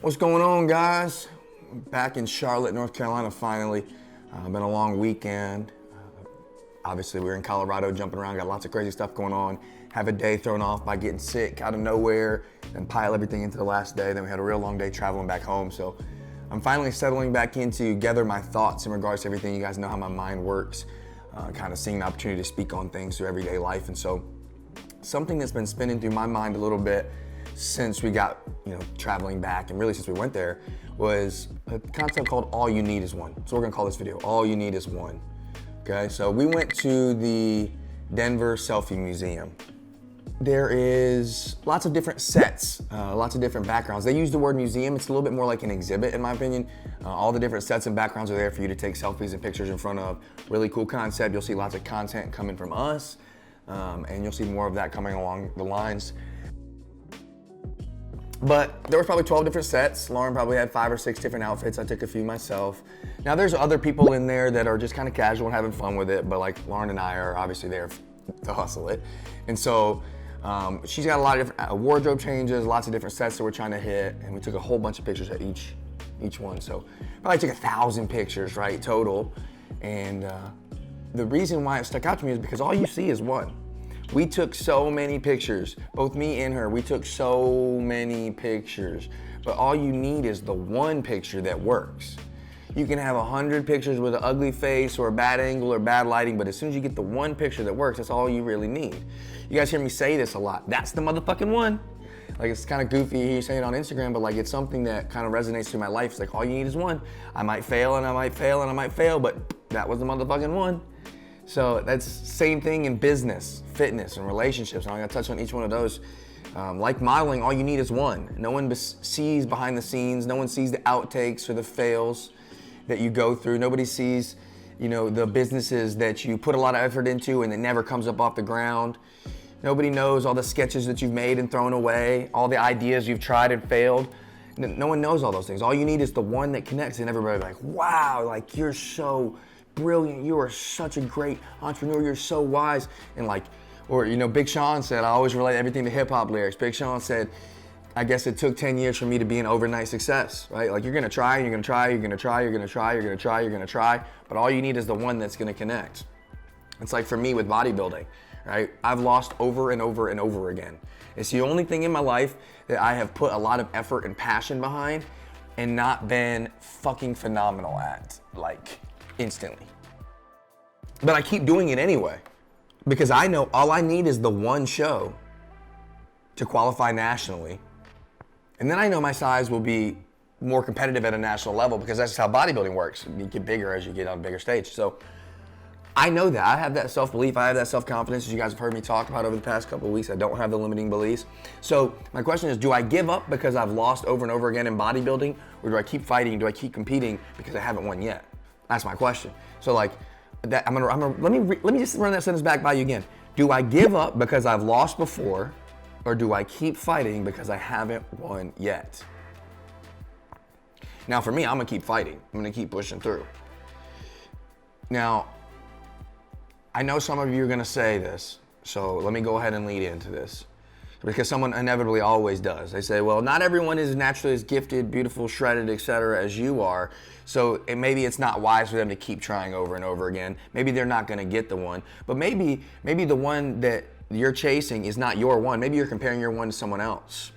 What's going on, guys? I'm back in Charlotte, North Carolina, finally. Been a long weekend. Obviously, we were in Colorado jumping around, got lots of crazy stuff going on. Have a day thrown off by getting sick out of nowhere, and pile everything into the last day. Then we had a real long day traveling back home. So I'm finally settling back in to gather my thoughts in regards to everything. You guys know how my mind works, kind of seeing the opportunity to speak on things through everyday life. And so something that's been spinning through my mind a little bit since we got, traveling back, and really since we went there, was a concept called all you need is one. So we're gonna call this video, all you need is one. Okay, so we went to the Denver Selfie Museum. There is lots of different sets, lots of different backgrounds. They use the word museum, it's a little bit more like an exhibit in my opinion. All the different sets and backgrounds are there for you to take selfies and pictures in front of. Really cool concept. You'll see lots of content coming from us, and you'll see more of that coming along the lines. But there was probably 12 different sets. Lauren probably had 5 or 6 different outfits. I took a few myself. Now there's other people in there that are just kind of casual and having fun with it, but like Lauren and I are obviously there to hustle it. And so she's got a lot of different wardrobe changes, lots of different sets that we're trying to hit, and we took a whole bunch of pictures at each one. So probably took 1,000 pictures, right, total. And the reason why it stuck out to me is because all you see is one. We took so many pictures, both me and her, we took so many pictures, but all you need is the one picture that works. You can have 100 pictures with an ugly face or a bad angle or bad lighting, but as soon as you get the one picture that works, that's all you really need. You guys hear me say this a lot, that's the motherfucking one. Like, it's kind of goofy you say it on Instagram, but like it's something that kind of resonates through my life. It's like, all you need is one. I might fail and I might fail and I might fail, but that was the motherfucking one. So that's same thing in business, fitness, and relationships. I'm gonna touch on each one of those. Like modeling, all you need is one. No one sees behind the scenes. No one sees the outtakes or the fails that you go through. Nobody sees, the businesses that you put a lot of effort into and it never comes up off the ground. Nobody knows all the sketches that you've made and thrown away, all the ideas you've tried and failed. No one knows all those things. All you need is the one that connects, and everybody's like, wow, like you're so brilliant, you are such a great entrepreneur, you're so wise. And Big Sean said, I always relate everything to hip hop lyrics. Big Sean said, I guess it took 10 years for me to be an overnight success, right? Like, you're gonna try, you're gonna try, you're gonna try, you're gonna try, you're gonna try, you're gonna try, but all you need is the one that's gonna connect. It's like for me with bodybuilding, right? I've lost over and over and over again. It's the only thing in my life that I have put a lot of effort and passion behind and not been fucking phenomenal at, like, instantly. But I keep doing it anyway, because I know all I need is the one show to qualify nationally. And then I know my size will be more competitive at a national level, because that's just how bodybuilding works. You get bigger as you get on a bigger stage. So I know that. I have that self-belief. I have that self-confidence, as you guys have heard me talk about over the past couple of weeks. I don't have the limiting beliefs. So my question is, do I give up because I've lost over and over again in bodybuilding? Or do I keep fighting? Do I keep competing because I haven't won yet? That's my question. So let me just run that sentence back by you again. Do I give up because I've lost before, or do I keep fighting because I haven't won yet? Now for me, I'm gonna keep fighting. I'm gonna keep pushing through. Now, I know some of you are gonna say this, so let me go ahead and lead into this, because someone inevitably always does. They say, well, not everyone is naturally as gifted, beautiful, shredded, etc. as you are, so maybe it's not wise for them to keep trying over and over again. Maybe they're not gonna get the one, but maybe the one that you're chasing is not your one. Maybe you're comparing your one to someone else.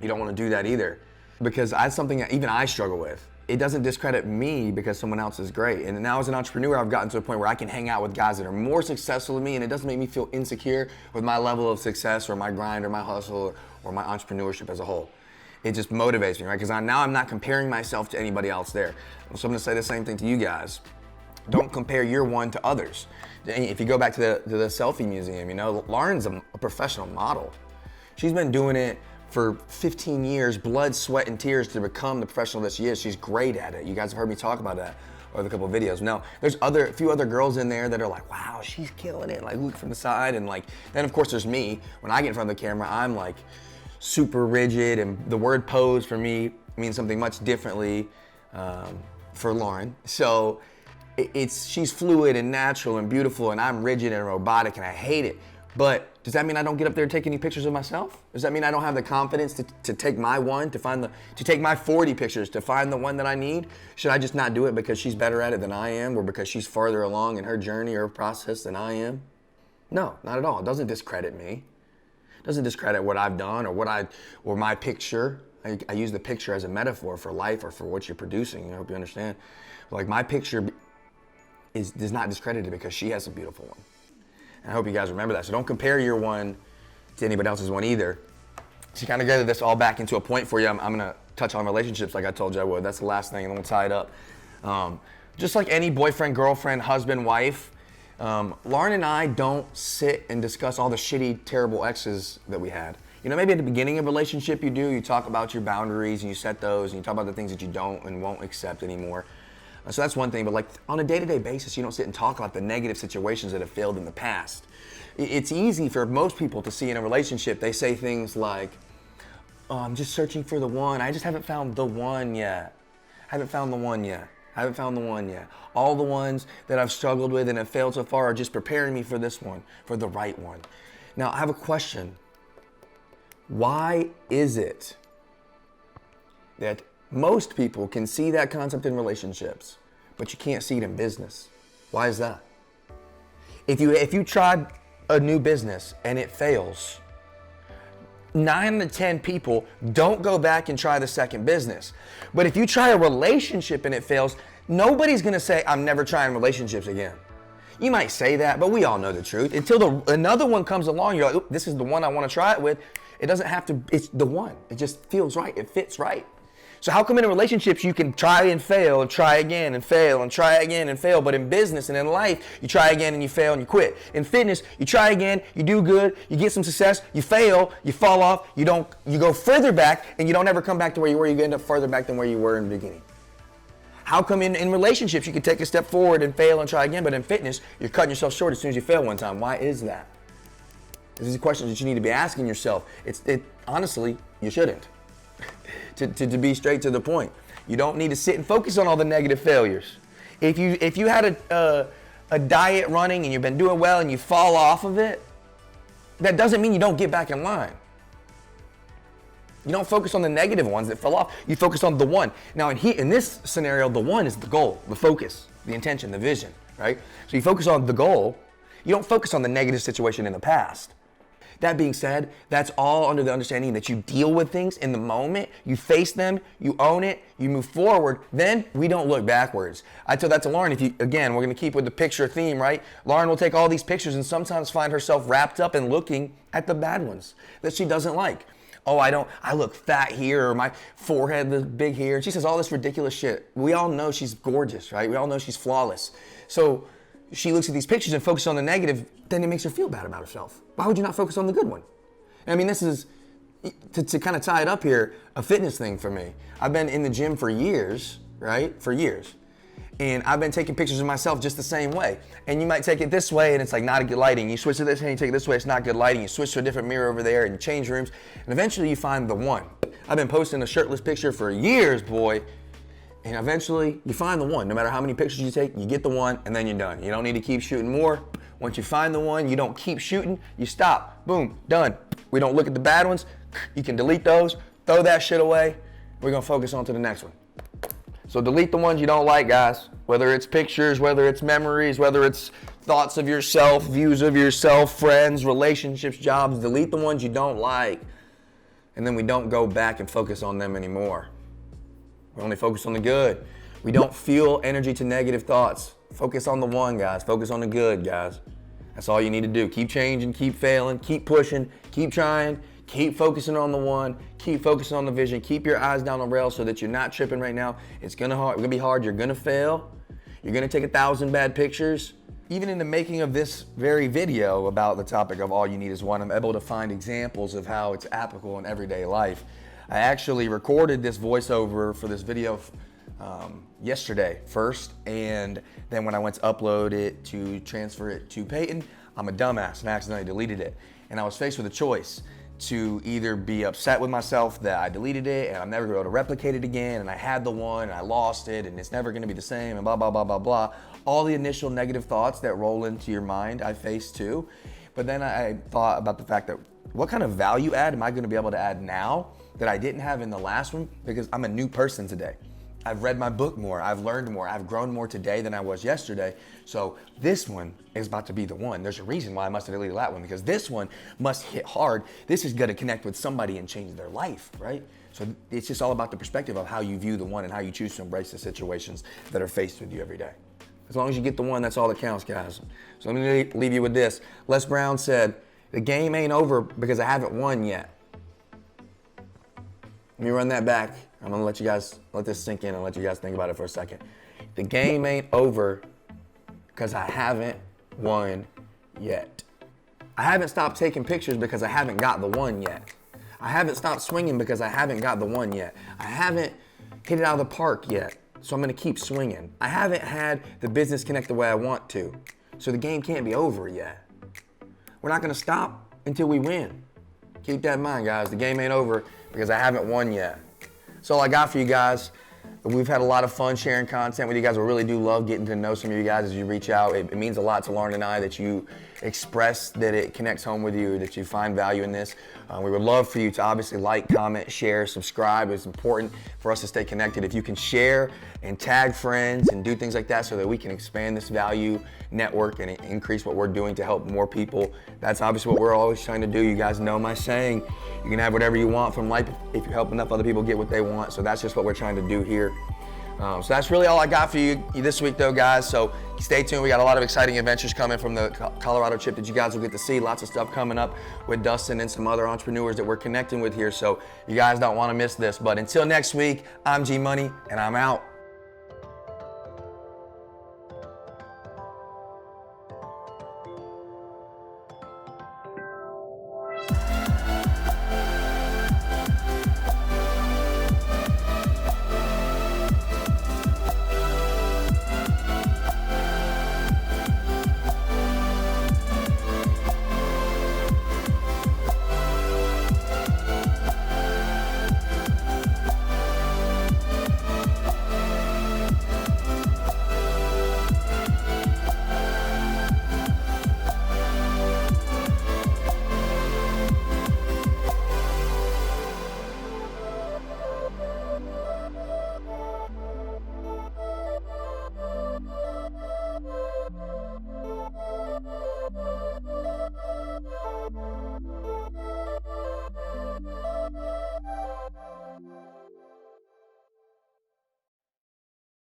You don't wanna do that either, because that's something that even I struggle with. It doesn't discredit me because someone else is great. And now as an entrepreneur, I've gotten to a point where I can hang out with guys that are more successful than me, and it doesn't make me feel insecure with my level of success or my grind or my hustle or my entrepreneurship as a whole. It just motivates me, right? Because now I'm not comparing myself to anybody else there. So I'm gonna say the same thing to you guys. Don't compare your one to others. If you go back to the Selfie Museum, Lauren's a professional model. She's been doing it for 15 years, blood, sweat, and tears to become the professional that she is. She's great at it. You guys have heard me talk about that over a couple of videos. Now, there's a few other girls in there that are like, wow, she's killing it. Like, look from the side, and then of course there's me. When I get in front of the camera, I'm like super rigid, and the word pose for me means something much differently for Lauren. So she's fluid and natural and beautiful, and I'm rigid and robotic, and I hate it. But does that mean I don't get up there and take any pictures of myself? Does that mean I don't have the confidence to take my one, to take my 40 pictures, to find the one that I need? Should I just not do it because she's better at it than I am, or because she's farther along in her journey or process than I am? No, not at all. It doesn't discredit me. It doesn't discredit what I've done or my picture. I use the picture as a metaphor for life or for what you're producing. I hope you understand. Like, my picture does not discredit it because she has a beautiful one. And I hope you guys remember that. So don't compare your one to anybody else's one either. To kind of gather this all back into a point for you, I'm going to touch on relationships like I told you I would. That's the last thing, and then we'll tie it up. Just like any boyfriend, girlfriend, husband, wife, Lauren and I don't sit and discuss all the shitty, terrible exes that we had. You know, maybe at the beginning of a relationship you do. You talk about your boundaries and you set those, and you talk about the things that you don't and won't accept anymore. So that's one thing, but like on a day-to-day basis, you don't sit and talk about the negative situations that have failed in the past. It's easy for most people to see in a relationship, they say things like, oh, I'm just searching for the one. I just haven't found the one yet. I haven't found the one yet. All the ones that I've struggled with and have failed so far are just preparing me for this one, for the right one. Now, I have a question. Why is it that most people can see that concept in relationships, but you can't see it in business? Why is that? If you tried a new business and it fails, 9 out of 10 people don't go back and try the second business. But if you try a relationship and it fails, nobody's gonna say, I'm never trying relationships again. You might say that, but we all know the truth. Until another one comes along, you're like, this is the one I wanna try it with. It doesn't have to, it's the one. It just feels right, it fits right. So how come in relationships you can try and fail and try again and fail and try again and fail, but in business and in life, you try again and you fail and you quit? In fitness, you try again, you do good, you get some success, you fail, you fall off, you go further back and you don't ever come back to where you were, you end up further back than where you were in the beginning. How come in relationships you can take a step forward and fail and try again, but in fitness, you're cutting yourself short as soon as you fail one time? Why is that? These are questions that you need to be asking yourself. Honestly, you shouldn't. To be straight to the point, you don't need to sit and focus on all the negative failures. If you had a diet running and you've been doing well and you fall off of it, that doesn't mean you don't get back in line. You don't focus on the negative ones that fell off. You focus on the one. Now in this scenario, the one is the goal, the focus, the intention, the vision, right? So you focus on the goal. You don't focus on the negative situation in the past. That being said, that's all under the understanding that you deal with things in the moment, you face them, you own it, you move forward, then we don't look backwards. I told that to Lauren, again, we're gonna keep with the picture theme, right? Lauren will take all these pictures and sometimes find herself wrapped up and looking at the bad ones that she doesn't like. Oh, I look fat here, or my forehead is big here. And she says all this ridiculous shit. We all know she's gorgeous, right? We all know she's flawless. So she looks at these pictures and focuses on the negative, then it makes her feel bad about herself. Why would you not focus on the good one? I mean, this is, to kind of tie it up here, a fitness thing for me. I've been in the gym for years, right? For years. And I've been taking pictures of myself just the same way. And you might take it this way and it's like not a good lighting. You switch to this and you take it this way, it's not good lighting. You switch to a different mirror over there and you change rooms. And eventually you find the one. I've been posting a shirtless picture for years, boy. And eventually you find the one. No matter how many pictures you take, you get the one and then you're done. You don't need to keep shooting more. Once you find the one, you don't keep shooting, you stop. Boom, done. We don't look at the bad ones. You can delete those, throw that shit away. We're gonna focus on to the next one. So delete the ones you don't like, guys. Whether it's pictures, whether it's memories, whether it's thoughts of yourself, views of yourself, friends, relationships, jobs, delete the ones you don't like. And then we don't go back and focus on them anymore. We only focus on the good. We don't fuel energy to negative thoughts. Focus on the one, guys. Focus on the good, guys. That's all you need to do. Keep changing, keep failing, keep pushing, keep trying, keep focusing on the one, keep focusing on the vision, keep your eyes down the rail so that you're not tripping right now. It's gonna be hard, you're gonna fail. You're gonna take 1,000 bad pictures. Even in the making of this very video about the topic of all you need is one, I'm able to find examples of how it's applicable in everyday life. I actually recorded this voiceover for this video yesterday first, and then when I went to upload it to transfer it to Peyton, I'm a dumbass and accidentally deleted it. And I was faced with a choice to either be upset with myself that I deleted it and I'm never going to be able to replicate it again, and I had the one and I lost it and it's never going to be the same and blah, blah, blah, blah, blah. All the initial negative thoughts that roll into your mind I faced too. But then I thought about the fact that what kind of value add am I gonna be able to add now that I didn't have in the last one? Because I'm a new person today. I've read my book more, I've learned more, I've grown more today than I was yesterday. So this one is about to be the one. There's a reason why I must have deleted that one, because this one must hit hard. This is gonna connect with somebody and change their life, right? So it's just all about the perspective of how you view the one and how you choose to embrace the situations that are faced with you every day. As long as you get the one, that's all that counts, guys. So let me leave you with this. Les Brown said, "The game ain't over because I haven't won yet." Let me run that back. I'm gonna let you guys, let this sink in and let you guys think about it for a second. The game ain't over because I haven't won yet. I haven't stopped taking pictures because I haven't got the one yet. I haven't stopped swinging because I haven't got the one yet. I haven't hit it out of the park yet, so I'm gonna keep swinging. I haven't had the business connect the way I want to, so the game can't be over yet. We're not gonna stop until we win. Keep that in mind, guys. The game ain't over because I haven't won yet. That's all I got for you guys. We've had a lot of fun sharing content with you guys. We really do love getting to know some of you guys as you reach out. It means a lot to Lauren and I that you express that it connects home with you, that you find value in this. We would love for you to obviously like, comment, share, subscribe. It's important for us to stay connected. If you can share and tag friends and do things like that so that we can expand this value network and increase what we're doing to help more people, that's obviously what we're always trying to do. You guys know my saying, you can have whatever you want from life if you help enough other people get what they want. So that's just what we're trying to do here. So that's really all I got for you this week though, guys. So stay tuned. We got a lot of exciting adventures coming from the Colorado trip that you guys will get to see. Lots of stuff coming up with Dustin and some other entrepreneurs that we're connecting with here. So you guys don't want to miss this. But until next week, I'm G Money and I'm out.